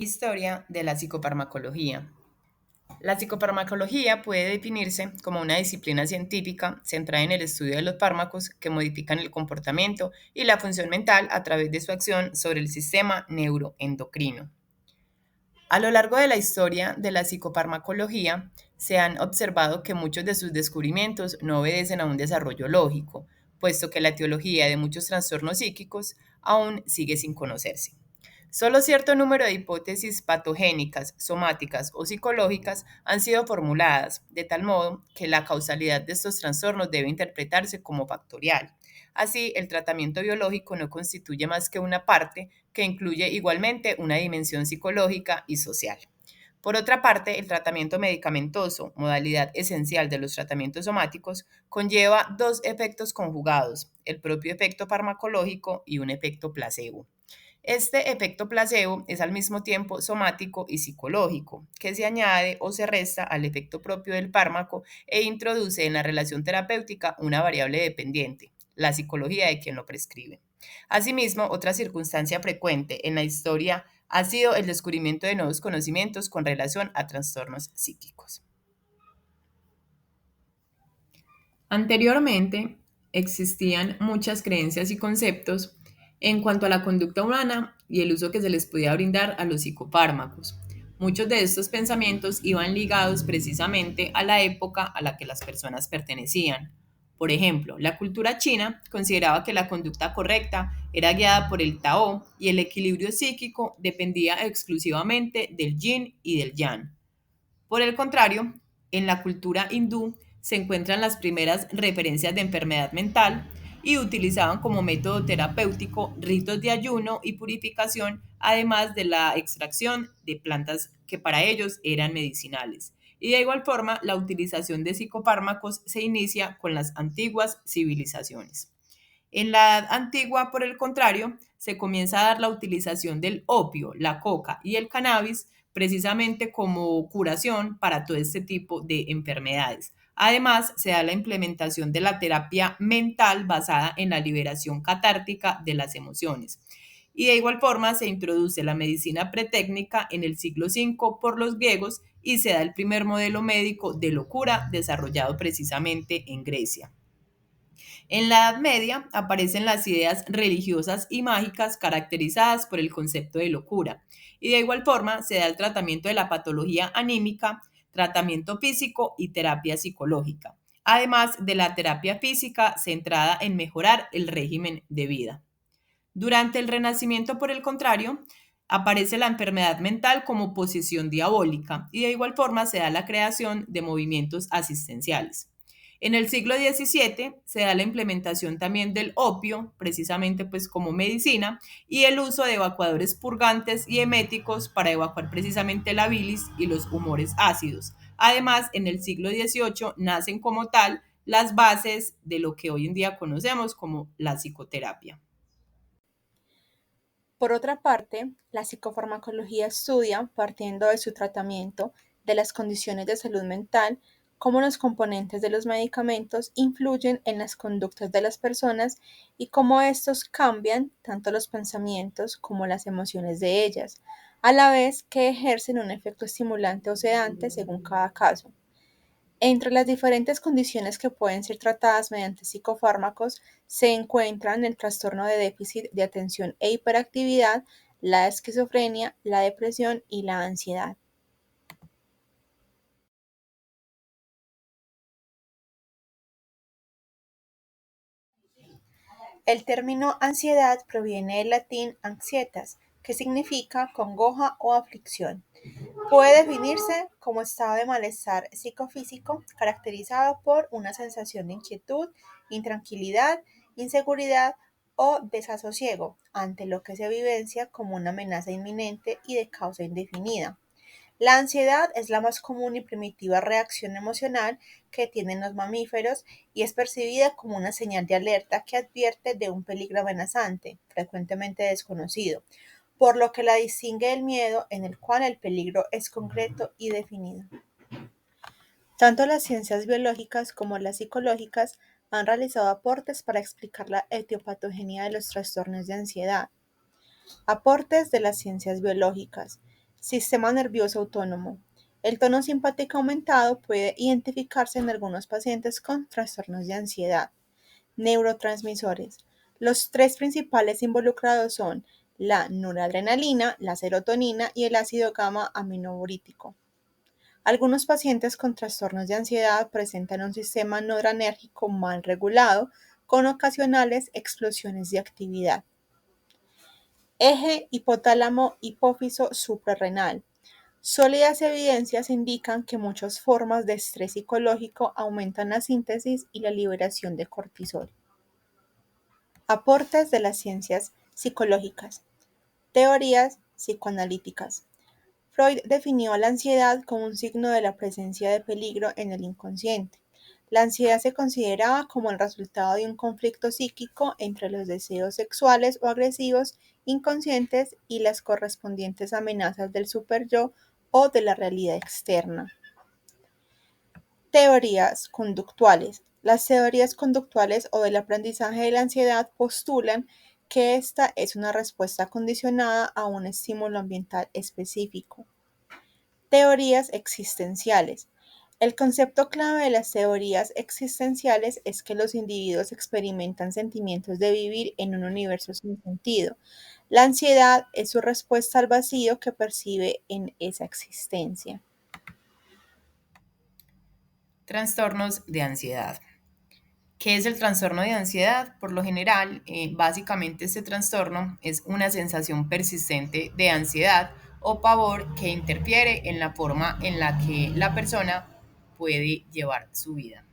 Historia de la psicofarmacología. La psicofarmacología puede definirse como una disciplina científica centrada en el estudio de los fármacos que modifican el comportamiento y la función mental a través de su acción sobre el sistema neuroendocrino. A lo largo de la historia de la psicofarmacología, se han observado que muchos de sus descubrimientos no obedecen a un desarrollo lógico, puesto que la etiología de muchos trastornos psíquicos aún sigue sin conocerse. Solo cierto número de hipótesis patogénicas, somáticas o psicológicas han sido formuladas, de tal modo que la causalidad de estos trastornos debe interpretarse como factorial. Así, el tratamiento biológico no constituye más que una parte que incluye igualmente una dimensión psicológica y social. Por otra parte, el tratamiento medicamentoso, modalidad esencial de los tratamientos somáticos, conlleva dos efectos conjugados, el propio efecto farmacológico y un efecto placebo. Este efecto placebo es al mismo tiempo somático y psicológico, que se añade o se resta al efecto propio del fármaco e introduce en la relación terapéutica una variable dependiente, la psicología de quien lo prescribe. Asimismo, otra circunstancia frecuente en la historia ha sido el descubrimiento de nuevos conocimientos con relación a trastornos psíquicos. Anteriormente, existían muchas creencias y conceptos en cuanto a la conducta humana y el uso que se les podía brindar a los psicofármacos. Muchos de estos pensamientos iban ligados precisamente a la época a la que las personas pertenecían. Por ejemplo, la cultura china consideraba que la conducta correcta era guiada por el Tao y el equilibrio psíquico dependía exclusivamente del yin y del yang. Por el contrario, en la cultura hindú se encuentran las primeras referencias de enfermedad mental y utilizaban como método terapéutico ritos de ayuno y purificación, además de la extracción de plantas que para ellos eran medicinales. Y de igual forma, la utilización de psicofármacos se inicia con las antiguas civilizaciones. En la Edad Antigua, por el contrario, se comienza a dar la utilización del opio, la coca y el cannabis precisamente como curación para todo este tipo de enfermedades. Además, se da la implementación de la terapia mental basada en la liberación catártica de las emociones. Y de igual forma se introduce la medicina pretécnica en el siglo V por los griegos y se da el primer modelo médico de locura desarrollado precisamente en Grecia. En la Edad Media aparecen las ideas religiosas y mágicas caracterizadas por el concepto de locura, y de igual forma se da el tratamiento de la patología anímica, tratamiento físico y terapia psicológica, además de la terapia física centrada en mejorar el régimen de vida. Durante el Renacimiento, por el contrario, aparece la enfermedad mental como posesión diabólica y de igual forma se da la creación de movimientos asistenciales. En el siglo XVII se da la implementación también del opio, precisamente pues como medicina, y el uso de evacuadores purgantes y eméticos para evacuar precisamente la bilis y los humores ácidos. Además, en el siglo XVIII nacen como tal las bases de lo que hoy en día conocemos como la psicoterapia. Por otra parte, la psicofarmacología estudia, partiendo de su tratamiento de las condiciones de salud mental, cómo los componentes de los medicamentos influyen en las conductas de las personas y cómo estos cambian tanto los pensamientos como las emociones de ellas, a la vez que ejercen un efecto estimulante o sedante según cada caso. Entre las diferentes condiciones que pueden ser tratadas mediante psicofármacos se encuentran el trastorno de déficit de atención e hiperactividad, la esquizofrenia, la depresión y la ansiedad. El término ansiedad proviene del latín anxietas, que significa congoja o aflicción. Puede definirse como estado de malestar psicofísico caracterizado por una sensación de inquietud, intranquilidad, inseguridad o desasosiego ante lo que se vivencia como una amenaza inminente y de causa indefinida. La ansiedad es la más común y primitiva reacción emocional que tienen los mamíferos y es percibida como una señal de alerta que advierte de un peligro amenazante, frecuentemente desconocido, por lo que la distingue del miedo en el cual el peligro es concreto y definido. Tanto las ciencias biológicas como las psicológicas han realizado aportes para explicar la etiopatogenia de los trastornos de ansiedad. Aportes de las ciencias biológicas. Sistema nervioso autónomo. El tono simpático aumentado puede identificarse en algunos pacientes con trastornos de ansiedad. Neurotransmisores. Los tres principales involucrados son la noradrenalina, la serotonina y el ácido gamma aminobutírico. Algunos pacientes con trastornos de ansiedad presentan un sistema noradrenérgico mal regulado, con ocasionales explosiones de actividad. Eje hipotálamo-hipófiso suprarrenal. Sólidas evidencias indican que muchas formas de estrés psicológico aumentan la síntesis y la liberación de cortisol. Aportes de las ciencias psicológicas. Teorías psicoanalíticas. Freud definió la ansiedad como un signo de la presencia de peligro en el inconsciente. La ansiedad se consideraba como el resultado de un conflicto psíquico entre los deseos sexuales o agresivos inconscientes y las correspondientes amenazas del superyo o de la realidad externa. Teorías conductuales. Las teorías conductuales o del aprendizaje de la ansiedad postulan que esta es una respuesta condicionada a un estímulo ambiental específico. Teorías existenciales. El concepto clave de las teorías existenciales es que los individuos experimentan sentimientos de vivir en un universo sin sentido. La ansiedad es su respuesta al vacío que percibe en esa existencia. Trastornos de ansiedad. ¿Qué es el trastorno de ansiedad? Por lo general, básicamente este trastorno es una sensación persistente de ansiedad o pavor que interfiere en la forma en la que la persona puede llevar su vida.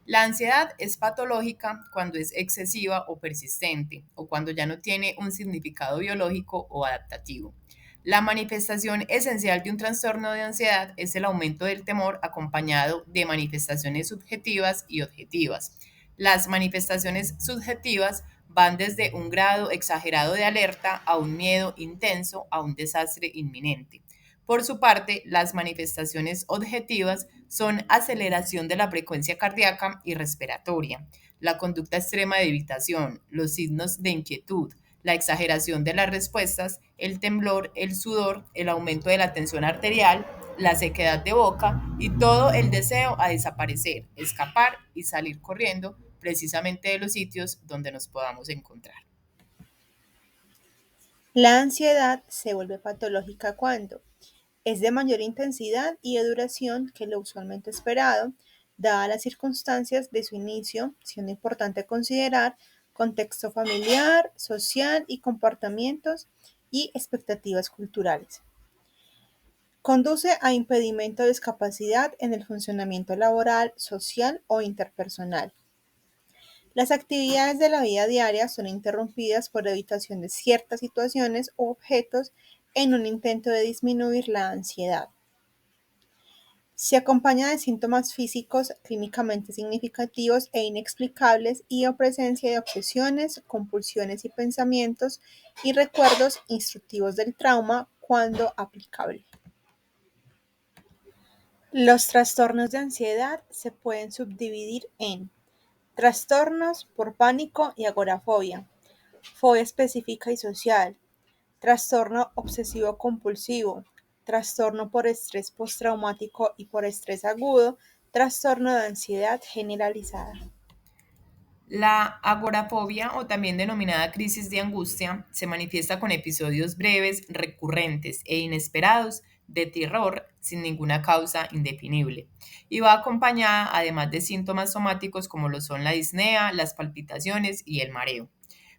La ansiedad es patológica cuando es excesiva o persistente o cuando ya no tiene un significado biológico o adaptativo. La manifestación esencial de un trastorno de ansiedad es el aumento del temor acompañado de manifestaciones subjetivas y objetivas. Las manifestaciones subjetivas van desde un grado exagerado de alerta a un miedo intenso a un desastre inminente. Por su parte, las manifestaciones objetivas son aceleración de la frecuencia cardíaca y respiratoria, la conducta extrema de evitación, los signos de inquietud, la exageración de las respuestas, el temblor, el sudor, el aumento de la tensión arterial, la sequedad de boca y todo el deseo a desaparecer, escapar y salir corriendo precisamente de los sitios donde nos podamos encontrar. La ansiedad se vuelve patológica cuando es de mayor intensidad y de duración que lo usualmente esperado, dadas las circunstancias de su inicio, siendo importante considerar contexto familiar, social y comportamientos y expectativas culturales. Conduce a impedimento de discapacidad en el funcionamiento laboral, social o interpersonal. Las actividades de la vida diaria son interrumpidas por evitación de ciertas situaciones u objetos en un intento de disminuir la ansiedad. Se acompaña de síntomas físicos clínicamente significativos e inexplicables y o presencia de obsesiones, compulsiones y pensamientos y recuerdos instructivos del trauma cuando aplicable. Los trastornos de ansiedad se pueden subdividir en trastornos por pánico y agorafobia, fobia específica y social, trastorno obsesivo compulsivo, trastorno por estrés postraumático y por estrés agudo, trastorno de ansiedad generalizada. La agorafobia, o también denominada crisis de angustia, se manifiesta con episodios breves, recurrentes e inesperados de terror sin ninguna causa indefinible y va acompañada además de síntomas somáticos como lo son la disnea, las palpitaciones y el mareo.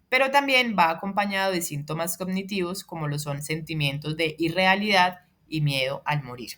Pero también va acompañado de síntomas cognitivos como lo son sentimientos de irrealidad y miedo al morir.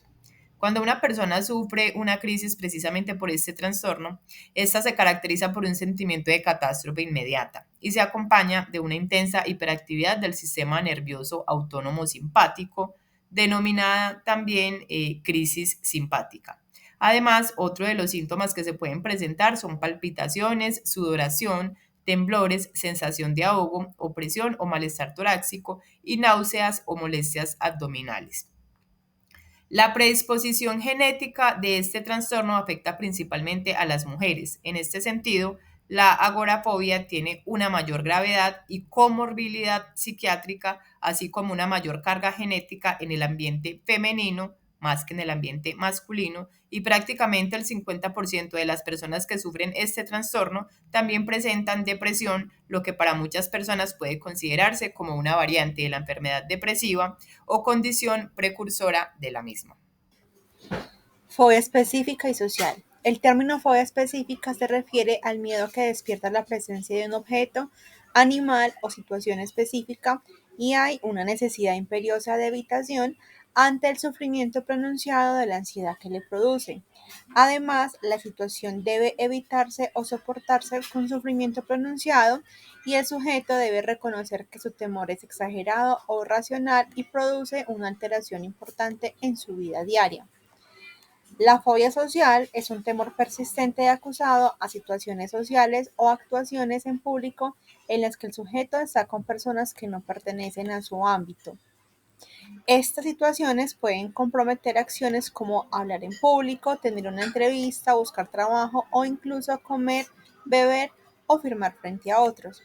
Cuando una persona sufre una crisis precisamente por este trastorno, esta se caracteriza por un sentimiento de catástrofe inmediata y se acompaña de una intensa hiperactividad del sistema nervioso autónomo simpático, denominada también crisis simpática. Además, otro de los síntomas que se pueden presentar son palpitaciones, sudoración, temblores, sensación de ahogo, opresión o malestar torácico y náuseas o molestias abdominales. La predisposición genética de este trastorno afecta principalmente a las mujeres. En este sentido, La agorafobia tiene una mayor gravedad y comorbilidad psiquiátrica, así como una mayor carga genética en el ambiente femenino más que en el ambiente masculino, y prácticamente el 50% de las personas que sufren este trastorno también presentan depresión, lo que para muchas personas puede considerarse como una variante de la enfermedad depresiva o condición precursora de la misma. Fobia específica y social. El término fobia específica se refiere al miedo que despierta la presencia de un objeto, animal o situación específica y hay una necesidad imperiosa de evitación ante el sufrimiento pronunciado de la ansiedad que le produce. Además, la situación debe evitarse o soportarse con sufrimiento pronunciado y el sujeto debe reconocer que su temor es exagerado o racional y produce una alteración importante en su vida diaria. La fobia social es un temor persistente y acusado a situaciones sociales o actuaciones en público en las que el sujeto está con personas que no pertenecen a su ámbito. Estas situaciones pueden comprometer acciones como hablar en público, tener una entrevista, buscar trabajo o incluso comer, beber o firmar frente a otros.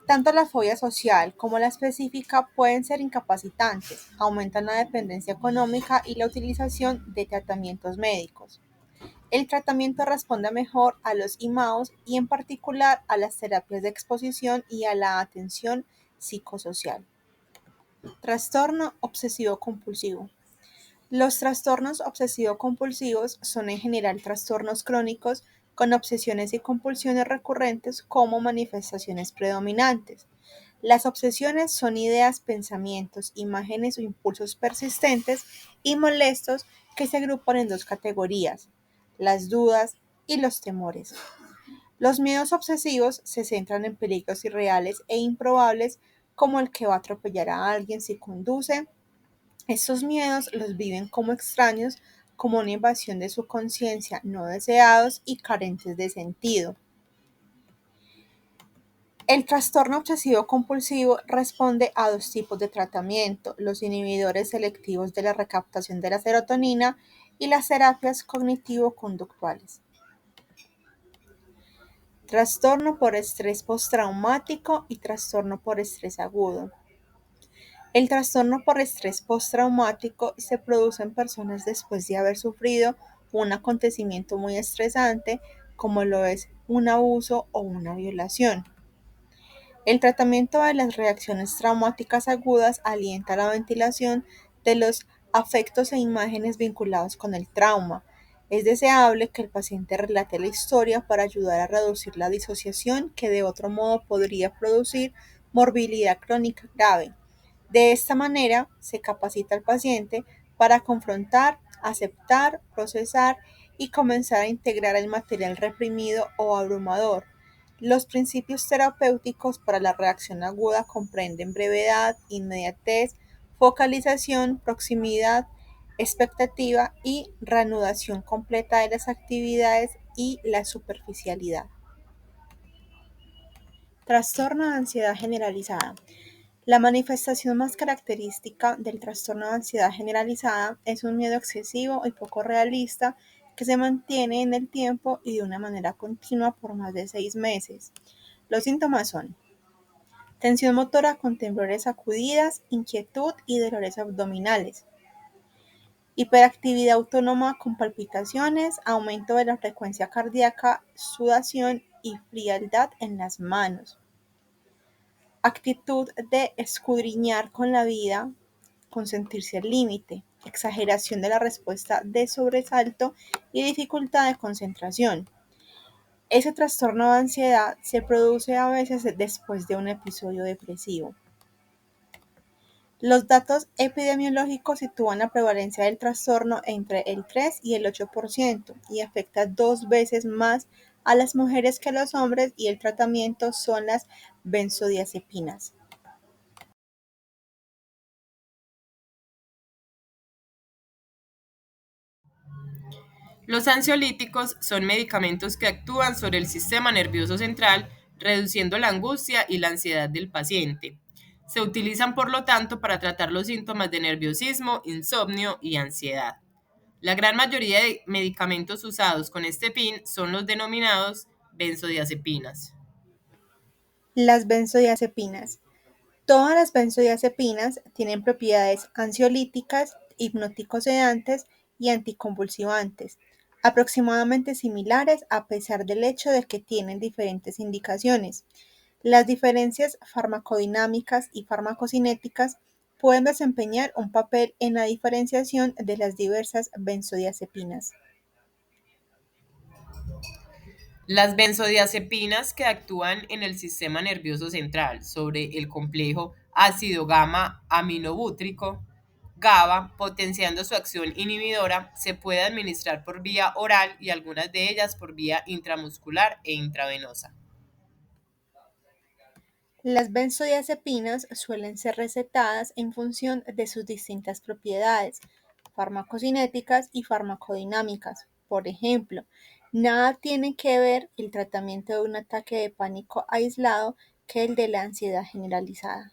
Tanto la fobia social como la específica pueden ser incapacitantes, aumentan la dependencia económica y la utilización de tratamientos médicos. El tratamiento responde mejor a los IMAOs y en particular a las terapias de exposición y a la atención psicosocial. Trastorno obsesivo compulsivo. Los trastornos obsesivo-compulsivos son en general trastornos crónicos con obsesiones y compulsiones recurrentes como manifestaciones predominantes. Las obsesiones son ideas, pensamientos, imágenes o impulsos persistentes y molestos que se agrupan en dos categorías, las dudas y los temores. Los miedos obsesivos se centran en peligros irreales e improbables como el que va a atropellar a alguien si conduce. Estos miedos los viven como extraños, como una invasión de su conciencia, no deseados y carentes de sentido. El trastorno obsesivo compulsivo responde a dos tipos de tratamiento, los inhibidores selectivos de la recaptación de la serotonina y las terapias cognitivo-conductuales. Trastorno por estrés postraumático y trastorno por estrés agudo. El trastorno por estrés postraumático se produce en personas después de haber sufrido un acontecimiento muy estresante, como lo es un abuso o una violación. El tratamiento de las reacciones traumáticas agudas alienta la ventilación de los afectos e imágenes vinculados con el trauma. Es deseable que el paciente relate la historia para ayudar a reducir la disociación que de otro modo podría producir morbilidad crónica grave. De esta manera, se capacita al paciente para confrontar, aceptar, procesar y comenzar a integrar el material reprimido o abrumador. Los principios terapéuticos para la reacción aguda comprenden brevedad, inmediatez, focalización, proximidad, expectativa y reanudación completa de las actividades y la superficialidad. Trastorno de ansiedad generalizada. La manifestación más característica del trastorno de ansiedad generalizada es un miedo excesivo y poco realista que se mantiene en el tiempo y de una manera continua por más de 6 meses. Los síntomas son tensión motora con temblores sacudidas, inquietud y dolores abdominales, hiperactividad autónoma con palpitaciones, aumento de la frecuencia cardíaca, sudación y frialdad en las manos, actitud de escudriñar con la vida, con sentirse al límite, exageración de la respuesta de sobresalto y dificultad de concentración. Ese trastorno de ansiedad se produce a veces después de un episodio depresivo. Los datos epidemiológicos sitúan la prevalencia del trastorno entre el 3 y el 8% y afecta 2 veces más a las mujeres que a los hombres y el tratamiento son las benzodiazepinas. Los ansiolíticos son medicamentos que actúan sobre el sistema nervioso central, reduciendo la angustia y la ansiedad del paciente. Se utilizan, por lo tanto, para tratar los síntomas de nerviosismo, insomnio y ansiedad. La gran mayoría de medicamentos usados con este fin son los denominados Benzodiazepinas. Las benzodiazepinas. Todas las benzodiazepinas tienen propiedades ansiolíticas, hipnótico-sedantes y anticonvulsivantes, aproximadamente similares a pesar del hecho de que tienen diferentes indicaciones. Las diferencias farmacodinámicas y farmacocinéticas pueden desempeñar un papel en la diferenciación de las diversas benzodiazepinas. Las benzodiazepinas que actúan en el sistema nervioso central sobre el complejo ácido gamma aminobútrico GABA, potenciando su acción inhibidora, se puede administrar por vía oral y algunas de ellas por vía intramuscular e intravenosa. Las benzodiazepinas suelen ser recetadas en función de sus distintas propiedades farmacocinéticas y farmacodinámicas. Por ejemplo, nada tiene que ver el tratamiento de un ataque de pánico aislado que el de la ansiedad generalizada.